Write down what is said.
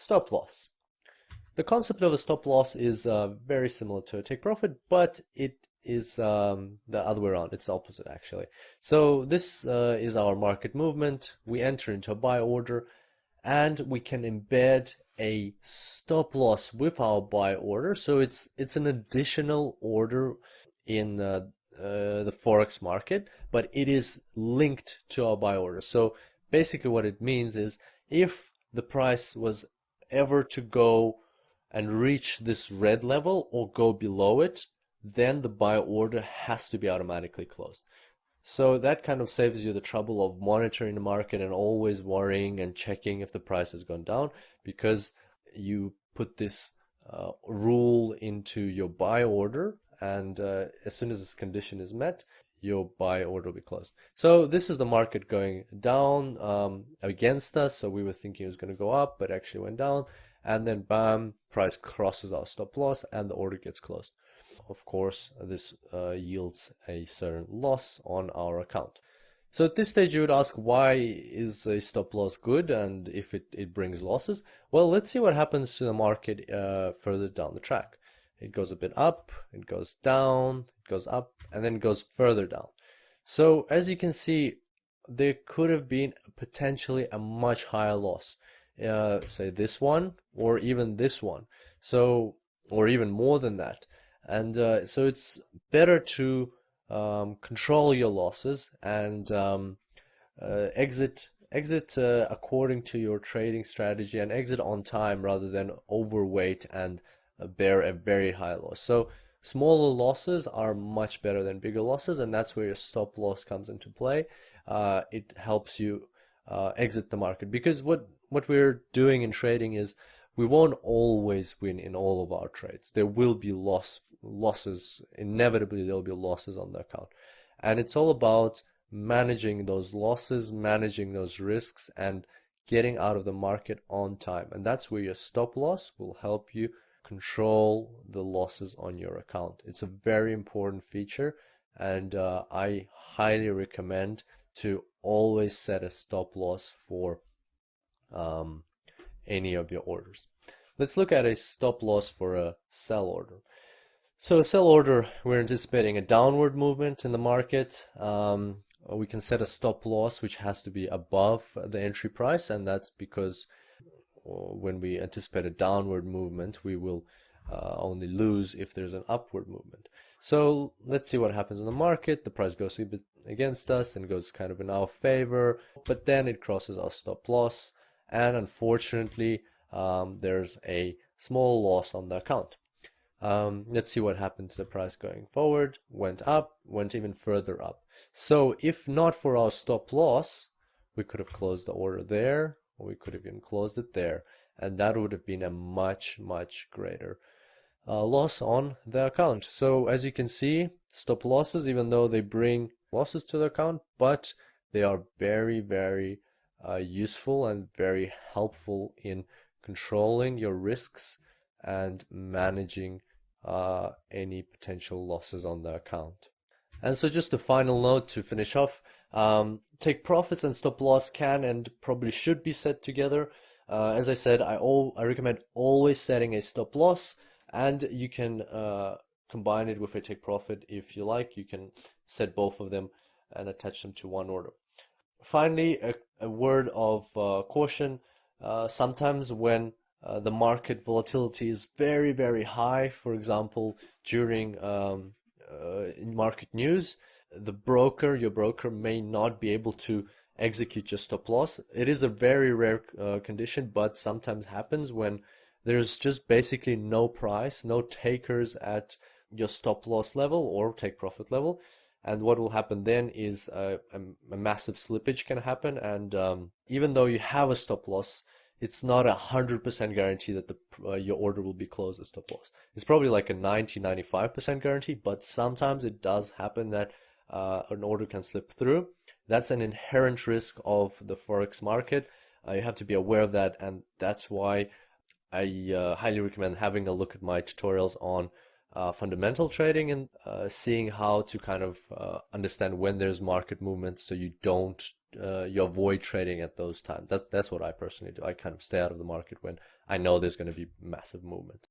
Stop loss. The concept of a stop loss is very similar to a take profit, but it is the other way around. It's the opposite, actually. So this is our market movement. We enter into a buy order, and we can embed a stop loss with our buy order. So it's an additional order in the Forex market, but it is linked to our buy order. So basically what it means is if the price was ever to go and reach this red level or go below it, then the buy order has to be automatically closed. So that kind of saves you the trouble of monitoring the market and always worrying and checking if the price has gone down, because you put this rule into your buy order, and as soon as this condition is met, your buy order will be closed. So this is the market going down against us. So we were thinking it was going to go up, but actually went down. And then bam, price crosses our stop loss and the order gets closed. Of course, this yields a certain loss on our account. So at this stage you would ask, why is a stop loss good and if it brings losses? Well, let's see what happens to the market further down the track. It goes a bit up, it goes down, it goes up, and then it goes further down. So as you can see, there could have been potentially a much higher loss. Say this one, or even this one. So, or even more than that. And so it's better to control your losses and exit according to your trading strategy, and exit on time rather than overweight and bear a very high loss. So smaller losses are much better than bigger losses, and that's where your stop loss comes into play. It helps you exit the market, because what we're doing in trading is we won't always win in all of our trades. There will be losses. Inevitably, there will be losses on the account. And it's all about managing those losses, managing those risks, and getting out of the market on time. And that's where your stop loss will help you control the losses on your account. It's a very important feature, and I highly recommend to always set a stop loss for any of your orders. Let's look at a stop loss for a sell order. So a sell order, we're anticipating a downward movement in the market. We can set a stop loss which has to be above the entry price, and that's because when we anticipate a downward movement, we will only lose if there's an upward movement. So let's see what happens in the market. The price goes a bit against us and goes kind of in our favor, but then it crosses our stop loss, and unfortunately there's a small loss on the account. Let's see what happened to the price going forward. Went up, went even further up. So if not for our stop loss, we could have closed the order there, or we could have even closed it there, and that would have been a much greater loss on the account. So as you can see, stop losses, even though they bring losses to the account, but they are very useful and very helpful in controlling your risks and managing any potential losses on the account. And so just a final note to finish off, take profits and stop loss can and probably should be set together. As I said, I recommend always setting a stop loss, and you can combine it with a take profit if you like. You can set both of them and attach them to one order. Finally, a word of caution. Sometimes when the market volatility is very high, for example, during in market news, your broker may not be able to execute your stop loss. It is a very rare condition, but sometimes happens when there's just basically no price, no takers at your stop loss level or take profit level. And what will happen then is a massive slippage can happen, and even though you have a stop loss, it's not 100% guarantee that your order will be closed at stop loss. It's probably like a 90-95% guarantee, but sometimes it does happen that an order can slip through. That's an inherent risk of the Forex market. You have to be aware of that, and that's why I highly recommend having a look at my tutorials on fundamental trading and seeing how to kind of understand when there's market movements, so you avoid trading at those times. That's what I personally do. I kind of stay out of the market when I know there's going to be massive movements.